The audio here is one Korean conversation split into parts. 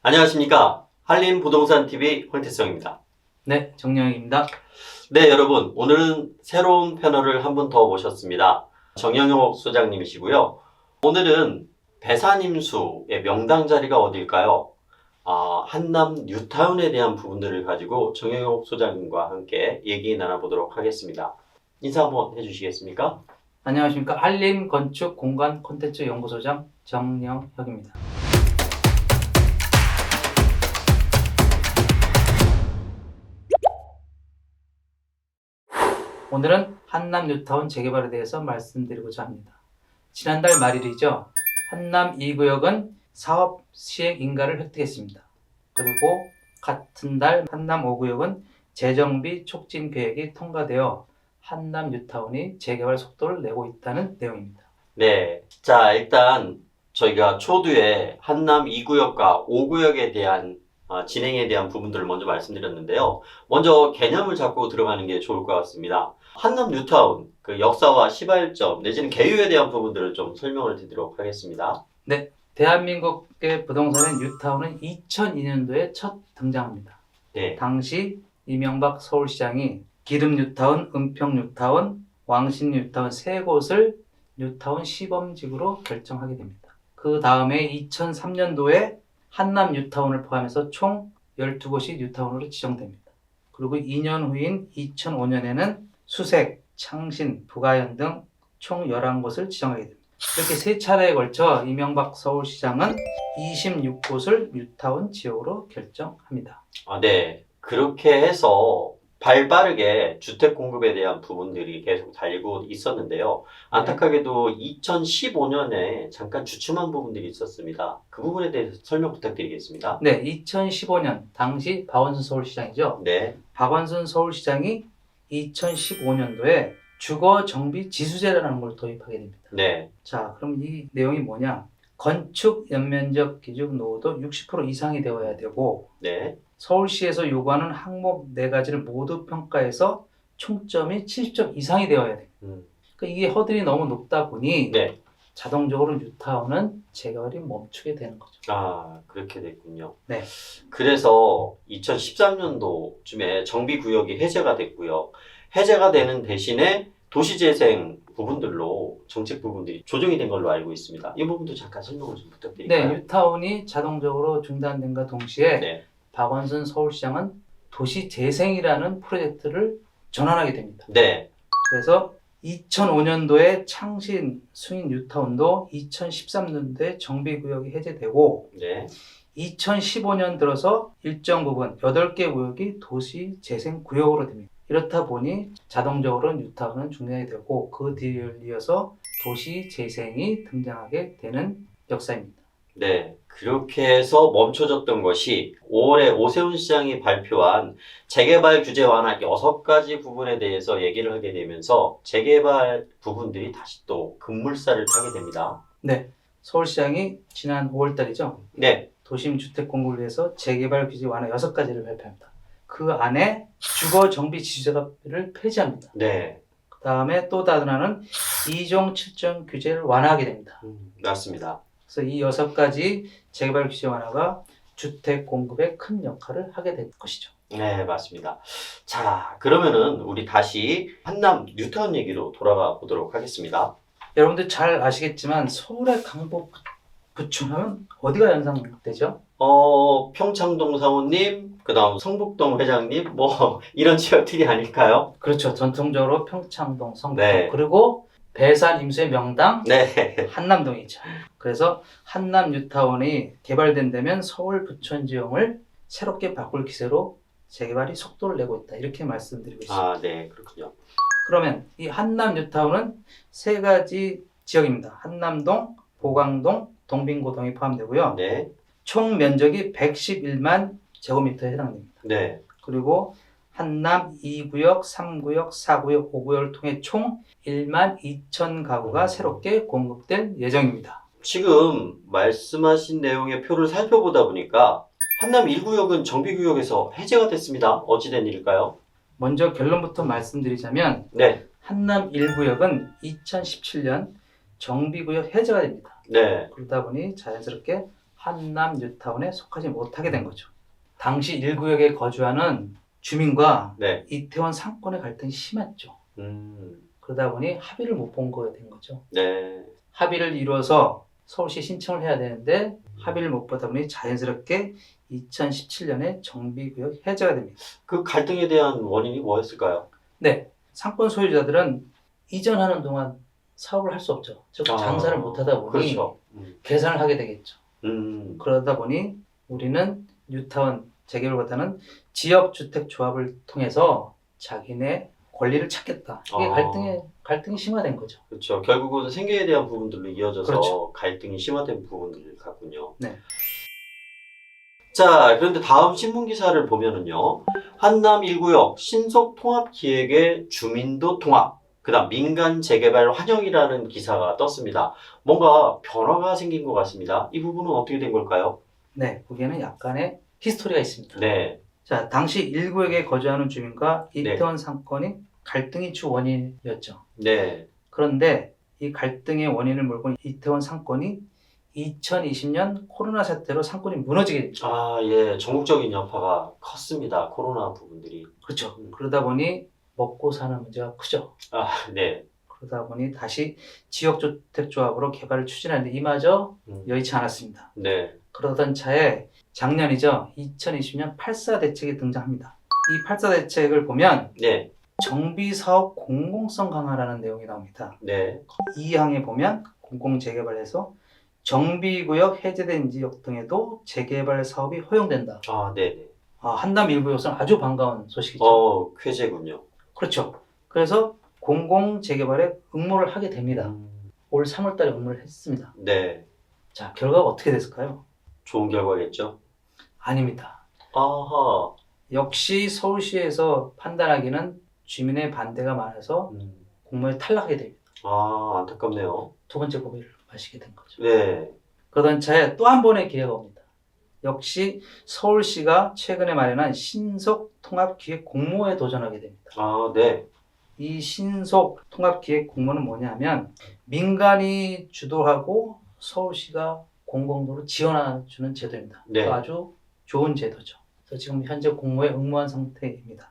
안녕하십니까. 한림부동산TV 황태성입니다. 네, 정영입니다. 네, 여러분. 오늘은 새로운 패널을 한 분 더 모셨습니다. 정영혁 소장님이시고요. 오늘은 배산임수의 명당 자리가 어딜까요? 한남 뉴타운에 대한 부분들을 가지고 정영혁 소장님과 함께 얘기 나눠보도록 하겠습니다. 인사 한번 해주시겠습니까? 안녕하십니까. 한림 건축 공간 콘텐츠 연구소장 정영혁입니다. 오늘은 한남 뉴타운 재개발에 대해서 말씀드리고자 합니다. 지난달 말일이죠. 한남 2구역은 사업 시행 인가를 획득했습니다. 그리고 같은 달 한남 5구역은 재정비 촉진 계획이 통과되어 한남 뉴타운이 재개발 속도를 내고 있다는 내용입니다. 네. 자, 일단 저희가 초두에 한남 2구역과 5구역에 대한 진행에 대한 부분들을 먼저 말씀드렸는데요. 먼저 개념을 잡고 들어가는 게 좋을 것 같습니다. 한남 뉴타운, 그 역사와 시발점 내지는 개요에 대한 부분들을 좀 설명을 드리도록 하겠습니다. 네, 대한민국의 부동산인 뉴타운은 2002년도에 첫 등장합니다. 네. 당시 이명박 서울시장이 기름 뉴타운, 은평 뉴타운, 왕신 뉴타운 세 곳을 뉴타운 시범지구로 결정하게 됩니다. 그 다음에 2003년도에 한남 뉴타운을 포함해서 총 12곳이 뉴타운으로 지정됩니다. 그리고 2년 후인 2005년에는 수색, 창신, 부가현 등 총 11곳을 지정하게 됩니다. 이렇게 세 차례에 걸쳐 이명박 서울시장은 26곳을 뉴타운 지역으로 결정합니다. 네. 그렇게 해서 발빠르게 주택 공급에 대한 부분들이 계속 달리고 있었는데요. 안타깝게도 2015년에 잠깐 주춤한 부분들이 있었습니다. 그 부분에 대해서 설명 부탁드리겠습니다. 네, 2015년 당시 박원순 서울시장이죠. 네. 박원순 서울시장이 2015년도에 주거 정비 지수제라는 걸 도입하게 됩니다. 네. 자, 그럼 이 내용이 뭐냐? 건축 연면적 기준 노후도 60% 이상이 되어야 되고, 네. 서울시에서 요구하는 항목 4가지를 모두 평가해서 총점이 70점 이상이 되어야 돼요. 그러니까 이게 허들이 너무 높다 보니 네. 자동적으로 뉴타운은 재개발이 멈추게 되는 거죠. 그렇게 됐군요. 네. 그래서 2013년도쯤에 정비구역이 해제가 됐고요. 해제가 되는 대신에 도시재생 부분들로 정책 부분들이 조정이 된 걸로 알고 있습니다. 이 부분도 잠깐 설명을 좀 부탁드릴까요? 네, 뉴타운이 자동적으로 중단된과 동시에 네. 박원순 서울시장은 도시재생이라는 프로젝트를 전환하게 됩니다. 네. 그래서 2005년도에 창신 수인 뉴타운도 2013년도에 정비구역이 해제되고 네. 2015년 들어서 일정 부분 8개 구역이 도시재생구역으로 됩니다. 이렇다 보니 자동적으로 뉴타운은 중단이 되고 그 뒤를 이어서 도시재생이 등장하게 되는 역사입니다. 네. 그렇게 해서 멈춰졌던 것이 5월에 오세훈 시장이 발표한 재개발 규제 완화 6가지 부분에 대해서 얘기를 하게 되면서 재개발 부분들이 다시 또 급물살을 타게 됩니다. 네, 서울시장이 지난 5월달이죠. 네. 도심 주택 공급을 위해서 재개발 규제 완화 6가지를 발표합니다. 그 안에 주거 정비 지주제를 폐지합니다. 네. 그 다음에 또 다른 하나는 2종 7종 규제를 완화하게 됩니다. 맞습니다. 그래서 이 6가지 재개발 규제 완화가 주택 공급에 큰 역할을 하게 될 것이죠. 네, 맞습니다. 자, 그러면은 우리 다시 한남 뉴타운 얘기로 돌아가 보도록 하겠습니다. 여러분들 잘 아시겠지만 서울의 강북구청하면 어디가 연상되죠? 평창동 사원님, 그 다음 성북동 회장님, 뭐 이런 지역들이 아닐까요? 그렇죠. 전통적으로 평창동, 성북동, 네. 그리고 배산 임수의 명당 네. 한남동이죠. 그래서 한남 뉴타운이 개발된다면 서울 부천 지형을 새롭게 바꿀 기세로 재개발이 속도를 내고 있다. 이렇게 말씀드리고 있습니다. 네, 그렇군요. 그러면 이 한남 뉴타운은 3가지 지역입니다. 한남동, 보강동, 동빙고동이 포함되고요. 네. 총 면적이 111만 제곱미터에 해당됩니다. 네. 그리고 한남 2구역, 3구역, 4구역, 5구역을 통해 총 1만 2천 가구가 새롭게 공급될 예정입니다. 지금 말씀하신 내용의 표를 살펴보다 보니까 한남 1구역은 정비구역에서 해제가 됐습니다. 어찌된 일일까요? 먼저 결론부터 말씀드리자면 네. 한남 1구역은 2017년 정비구역 해제가 됩니다. 네. 그러다 보니 자연스럽게 한남 뉴타운에 속하지 못하게 된 거죠. 당시 1구역에 거주하는 주민과 네. 이태원 상권의 갈등이 심했죠. 음. 그러다 보니 합의를 못 본 거가 된 거죠. 네. 합의를 이뤄서 서울시에 신청을 해야 되는데 합의를 못 보다 보니 자연스럽게 2017년에 정비구역 해제가 됩니다. 그 갈등에 대한 원인이 뭐였을까요? 네, 상권 소유자들은 이전하는 동안 사업을 할 수 없죠. 즉 장사를 못 하다 보니 그렇죠. 계산을 하게 되겠죠. 음. 그러다 보니 우리는 뉴타운 재개발보다는 지역주택조합을 통해서 자기네 권리를 찾겠다. 이게 아. 갈등이 심화된 거죠. 그렇죠. 결국은 생계에 대한 부분들로 이어져서 그렇죠. 갈등이 심화된 부분들 같군요. 네. 자, 그런데 다음 신문 기사를 보면은요. 한남 1구역 신속 통합 기획의 주민도 통합, 그다음 민간 재개발 환영이라는 기사가 떴습니다. 뭔가 변화가 생긴 것 같습니다. 이 부분은 어떻게 된 걸까요? 네, 거기에는 약간의 히스토리가 있습니다. 네. 자, 당시 1구역에 거주하는 주민과 이태원 상권이 갈등이 주 원인이었죠. 네. 그런데 이 갈등의 원인을 몰고 있는 이태원 상권이 2020년 코로나 사태로 상권이 무너지게 됩니다. 아, 예. 전국적인 여파가 컸습니다. 코로나 부분들이. 그렇죠. 그러다 보니 먹고 사는 문제가 크죠. 아, 네. 그러다 보니 다시 지역주택조합으로 개발을 추진하는데 이마저 여의치 않았습니다. 네. 그러던 차에 작년이죠. 2020년 8.4 대책이 등장합니다. 이 8.4 대책을 보면 네. 정비사업 공공성 강화라는 내용이 나옵니다. 네. 이 항에 보면 공공재개발에서 정비구역 해제된 지역 등에도 재개발 사업이 허용된다. 아, 네. 한남 일부역은 아주 반가운 소식이죠. 쾌재군요. 그렇죠. 그래서 공공재개발에 응모를 하게 됩니다. 올 3월달에 응모를 했습니다. 네. 자, 결과가 어떻게 됐을까요? 좋은 결과겠죠? 아닙니다. 아하. 역시 서울시에서 판단하기는 주민의 반대가 많아서 공모에 탈락하게 됩니다. 아, 안타깝네요. 두 번째 고비를 마시게 된 거죠. 네. 그러던 차에 또 한 번의 기회가 옵니다. 역시 서울시가 최근에 마련한 신속 통합기획 공모에 도전하게 됩니다. 아, 네. 이 신속 통합기획 공모는 뭐냐면 민간이 주도하고 서울시가 공공도로 지원해주는 제도입니다. 네. 아주 좋은 제도죠. 그래서 지금 현재 공모에 응모한 상태입니다.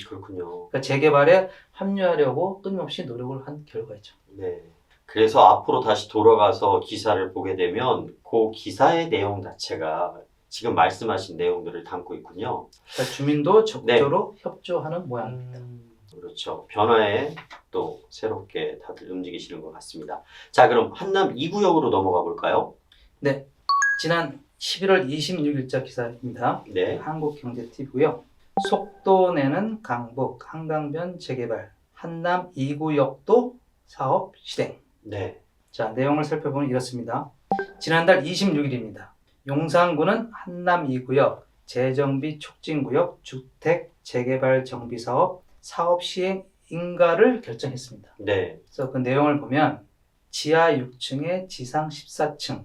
그렇군요. 그러니까 재개발에 합류하려고 끊임없이 노력을 한 결과죠. 네. 그래서 앞으로 다시 돌아가서 기사를 보게 되면 그 기사의 내용 자체가 지금 말씀하신 내용들을 담고 있군요. 그러니까 주민도 적극적으로 협조하는 모양입니다. 그렇죠. 변화에 또 새롭게 다들 움직이시는 것 같습니다. 자, 그럼 한남 2구역으로 넘어가 볼까요? 네. 지난 11월 26일자 기사입니다. 네. 한국경제TV고요. 속도 내는 강북 한강변 재개발 한남 2구역도 사업 실행. 네. 자, 내용을 살펴보면 이렇습니다. 지난달 26일입니다. 용산구는 한남 2구역 재정비 촉진구역 주택 재개발 정비사업 사업 시행 인가를 결정했습니다. 네. 그래서 그 내용을 보면 지하 6층에 지상 14층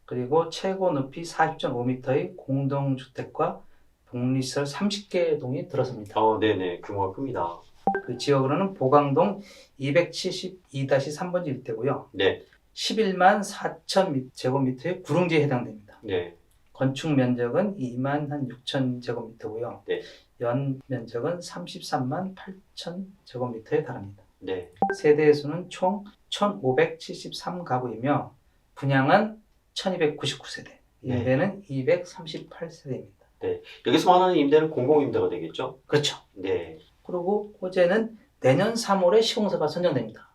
그리고 최고 높이 40.5m의 공동주택과 복리시설 30개 동이 들어섭니다. 네네. 규모가 큽니다. 그 지역으로는 보강동 272-3번지 일대고요. 네. 11만 4천 제곱미터의 구릉지에 해당됩니다. 네. 건축 면적은 2만 한 6천 제곱미터고요. 네. 연 면적은 33만 8천 제곱미터에 달합니다. 네. 세대 수는 총 1,573가구이며 분양은 1,299세대, 임대는 238세대입니다. 네. 여기서 말하는 임대는 공공임대가 되겠죠? 그렇죠. 네. 그리고 호재는 내년 3월에 시공사가 선정됩니다.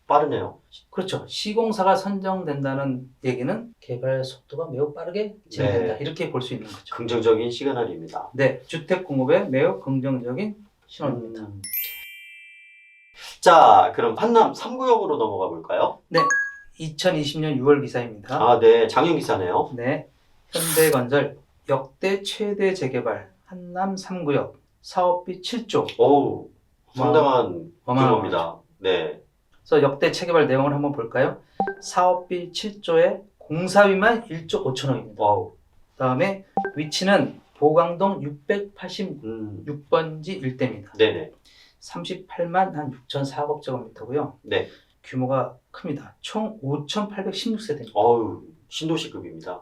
빠르네요. 그렇죠. 시공사가 선정된다는 얘기는 개발 속도가 매우 빠르게 진행된다. 네. 이렇게 볼 수 있는 거죠. 긍정적인 시그널입니다. 네, 주택 공급에 매우 긍정적인 신호입니다. 자, 그럼 한남 3구역으로 넘어가 볼까요? 2020년 6월 기사입니다. 네. 작년 기사네요. 네, 현대건설 역대 최대 재개발 한남 3구역 사업비 7조. 오, 상당한 어마어마하죠. 규모입니다. 네. 그래서 역대 재개발 내용을 한번 볼까요? 사업비 7조에 공사비만 1조 5천억입니다. 와우. 다음에 위치는 보강동 686번지 일대입니다. 네네. 38만 한 6,400제곱미터고요. 네. 규모가 큽니다. 총 5,816세대입니다. 어우, 신도시급입니다.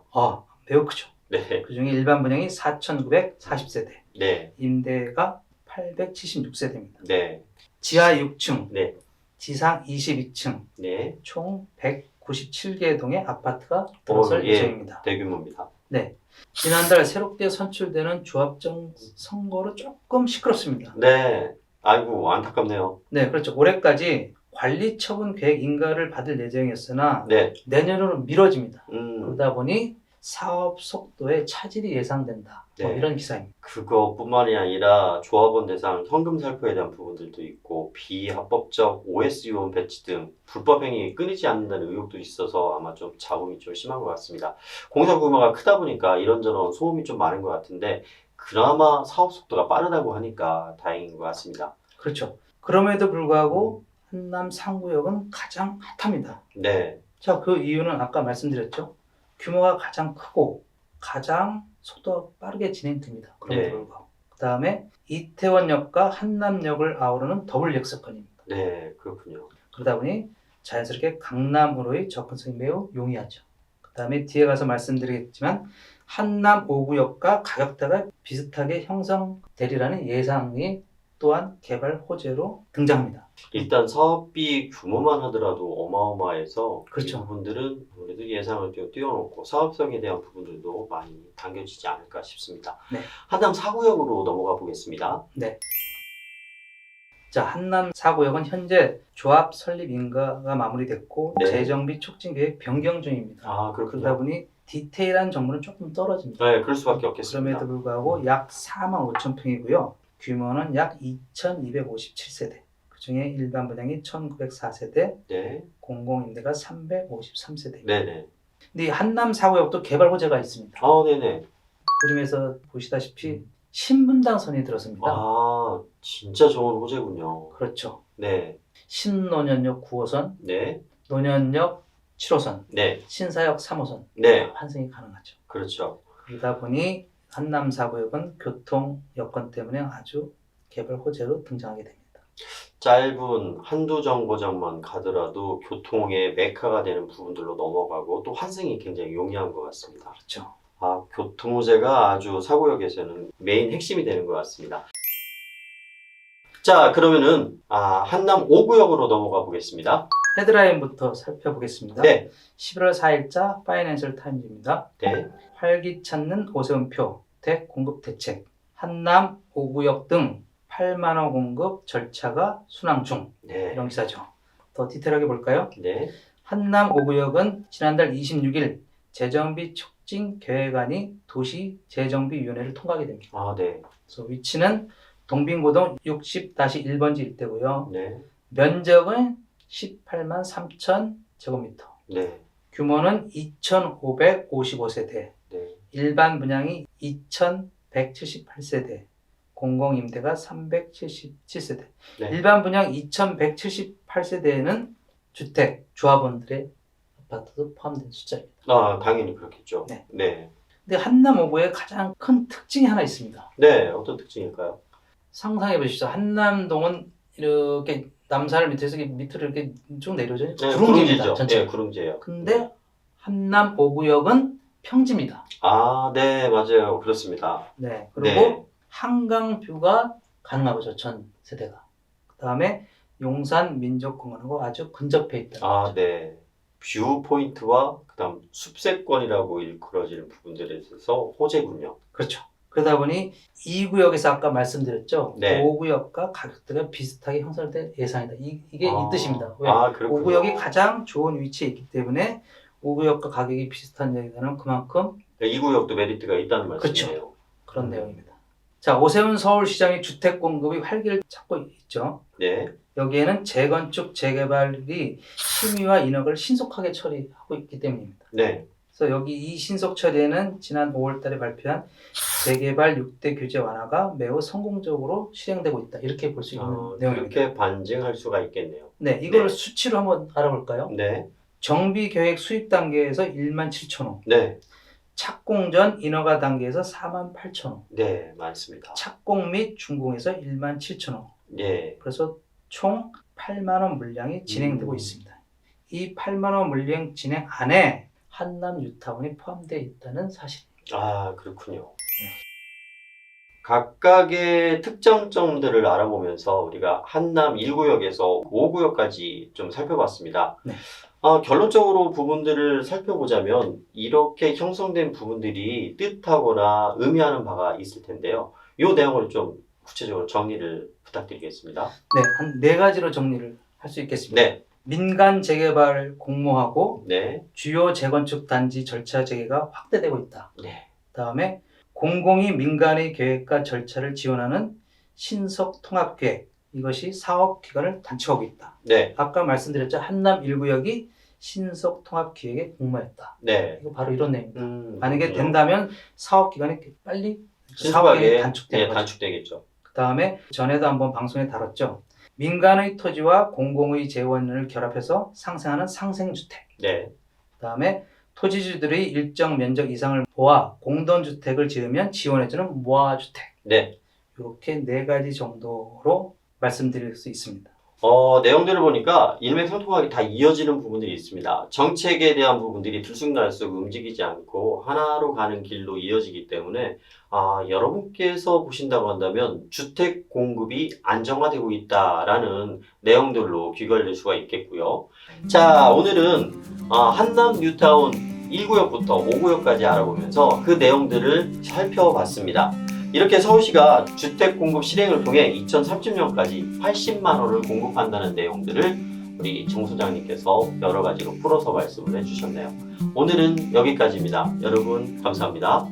매우 크죠. 네. 그중에 일반 분양이 4,940세대, 네. 임대가 876세대입니다. 네. 지하 6층, 네. 지상 22층, 네. 총 197개 동의 아파트가 들어설 예. 예정입니다. 대규모입니다. 네. 지난달 새롭게 선출되는 조합장 선거로 조금 시끄럽습니다. 네. 아이고, 안타깝네요. 네, 그렇죠. 올해까지 관리처분 계획 인가를 받을 예정이었으나 네. 내년으로 미뤄집니다. 음. 그러다 보니 사업 속도에 차질이 예상된다. 네. 이런 기사입니다. 그것뿐만이 아니라 조합원 대상 현금 살포에 대한 부분들도 있고 비합법적 OS 요원 배치 등 불법 행위 끊이지 않는다는 의혹도 있어서 아마 좀 잡음이 좀 심한 것 같습니다. 공사 규모가 크다 보니까 이런저런 소음이 좀 많은 것 같은데 그나마 사업 속도가 빠르다고 하니까 다행인 것 같습니다. 그렇죠. 그럼에도 불구하고 한남 상구역은 가장 핫합니다. 네. 자, 그 이유는 아까 말씀드렸죠. 규모가 가장 크고 가장 속도가 빠르게 진행됩니다. 그럼에도 네. 불구하고. 그 다음에 이태원역과 한남역을 아우르는 더블 역세권입니다. 네, 그렇군요. 그러다 보니 자연스럽게 강남으로의 접근성이 매우 용이하죠. 그 다음에 뒤에 가서 말씀드리겠지만 한남 5구역과 가격대가 비슷하게 형성되리라는 예상이 또한 개발 호재로 등장합니다. 일단 사업비 규모만 하더라도 어마어마해서 그렇죠. 이 부분들은 아무래도 예상을 좀 뛰어넘고 사업성에 대한 부분들도 많이 당겨지지 않을까 싶습니다. 네. 한남 4구역으로 넘어가 보겠습니다. 네. 자, 한남 4구역은 현재 조합 설립 인가가 마무리됐고 네. 재정비 촉진 계획 변경 중입니다. 아, 그러다 그렇군요. 보니 디테일한 정보는 조금 떨어집니다. 네, 그럴 수밖에 없겠습니다. 그럼에도 불구하고 약 4만 5천 평이고요. 규모는 약 2,257세대. 그중에 일반 분양이 1,904세대, 네, 공공임대가 353세대. 네네. 근데 이 한남 4구역도 개발 호재가 있습니다. 아, 네네. 그림에서 보시다시피 신분당선이 들어섭니다. 아, 진짜 좋은 호재군요. 그렇죠. 네, 신논현역 9호선, 네, 논현역 7호선, 네, 신사역 3호선 네, 환승이 가능하죠. 그렇죠. 그러다 보니 한남 4구역은 교통 여건 때문에 아주 개발 호재로 등장하게 됩니다. 짧은 한두 정거장만 가더라도 교통의 메카가 되는 부분들로 넘어가고 또 환승이 굉장히 용이한 것 같습니다. 그렇죠. 아, 교통 호재가 아주 사구역에서는 메인 핵심이 되는 것 같습니다. 자, 그러면은 한남 5구역으로 넘어가 보겠습니다. 헤드라인부터 살펴보겠습니다. 네, 11월 4일자 파이낸셜 타임즈입니다. 네, 활기찬는 오세훈표 대공급 대책, 한남 5구역 등 8만 원 공급 절차가 순항 중. 네, 이런 기사죠. 더 디테일하게 볼까요? 네, 한남 5구역은 지난달 26일 재정비 촉진 계획안이 도시재정비위원회를 통과하게 됩니다. 아, 네, 그래서 위치는 동빙고동 60-1번지 일대고요. 네, 면적은 18만 3천 제곱미터. 네, 규모는 2,555세대. 네, 일반 분양이 2,178세대. 공공임대가 377세대. 네. 일반 분양 2,178세대에는 주택, 조합원들의 아파트도 포함된 숫자입니다. 아, 당연히 그렇겠죠. 네. 네, 근데 한남 5구의 가장 큰 특징이 하나 있습니다. 네, 어떤 특징일까요? 상상해 보십시오. 한남동은 이렇게 남사를 밑에서 밑으로 이렇게 쭉 내려오죠. 네, 구릉지입니다. 구릉지죠. 전체. 네, 구릉지예요. 근데 한남 5구역은 평지입니다. 아, 네, 맞아요. 그렇습니다. 네. 그리고 네. 한강뷰가 가능하죠. 전 세대가. 그 다음에 용산 민족공원하고 아주 근접해 있다. 아, 네. 뷰 포인트와 그다음 숲세권이라고 일컬어지는 부분들에 있어서 호재군요. 그렇죠. 그러다 보니 이 구역에서 아까 말씀드렸죠. 네. 5구역과 가격대가 비슷하게 형성될 예상이다. 이게 이 뜻입니다. 왜? 아, 그렇군요. 5구역이 가장 좋은 위치에 있기 때문에 5구역과 가격이 비슷한 얘기는 그만큼 이 구역도 메리트가 있다는 그렇죠. 말씀이에요. 그런 내용입니다. 자, 오세훈 서울시장의 주택 공급이 활기를 찾고 있죠. 네, 여기에는 재건축, 재개발이 심의와 인허가를 신속하게 처리하고 있기 때문입니다. 네. 그래서 여기 이 신속 처리에는 지난 5월 달에 발표한 재개발 6대 규제 완화가 매우 성공적으로 실행되고 있다. 이렇게 볼 수 있는 내용입니다. 그렇게 반증할 수가 있겠네요. 네, 이걸 네. 수치로 한번 알아볼까요? 네, 정비 계획 수립 단계에서 1만 7천 호, 네, 착공 전 인허가 단계에서 4만 8천 호, 네, 많습니다. 착공 및 준공에서 1만 7천 호. 네, 그래서 총 8만 원 물량이 진행되고 있습니다. 이 8만 원 물량 진행 안에 한남 뉴타운이 포함되어 있다는 사실. 아, 그렇군요. 각각의 특장점들을 알아보면서 우리가 한남 1구역에서 5구역까지 좀 살펴봤습니다. 네. 결론적으로 부분들을 살펴보자면 이렇게 형성된 부분들이 뜻하거나 의미하는 바가 있을 텐데요. 이 내용을 좀 구체적으로 정리를 부탁드리겠습니다. 네, 한 네 가지로 정리를 할 수 있겠습니다. 네, 민간 재개발 공모하고 네, 주요 재건축 단지 절차 재개가 확대되고 있다. 네, 다음에 공공이 민간의 계획과 절차를 지원하는 신속 통합 계획. 이것이 사업 기간을 단축하고 있다. 네, 아까 말씀드렸죠. 한남 1구역이 신속 통합 기획에 공모했다. 네. 이거 바로 이런 내용입니다. 만약에 그렇군요. 된다면 사업 기간이 빨리 사업 신속하게 기간이 단축되는 네, 거죠. 단축되겠죠. 그다음에 전에도 한번 방송에 다뤘죠. 민간의 토지와 공공의 재원을 결합해서 상생하는 상생주택. 네, 그다음에 토지주들의 일정 면적 이상을 모아 공동주택을 지으면 지원해주는 모아주택. 네. 이렇게 네 가지 정도로 말씀드릴 수 있습니다. 내용들을 보니까 일맥상통하게 다 이어지는 부분들이 있습니다. 정책에 대한 부분들이 들쑥날쑥 움직이지 않고 하나로 가는 길로 이어지기 때문에 여러분께서 보신다고 한다면 주택 공급이 안정화되고 있다라는 내용들로 귀결될 수가 있겠고요. 자, 오늘은 한남 뉴타운 1구역부터 5구역까지 알아보면서 그 내용들을 살펴봤습니다. 이렇게 서울시가 주택 공급 실행을 통해 2030년까지 80만 호를 공급한다는 내용들을 우리 정 소장님께서 여러 가지로 풀어서 말씀을 해주셨네요. 오늘은 여기까지입니다. 여러분 감사합니다.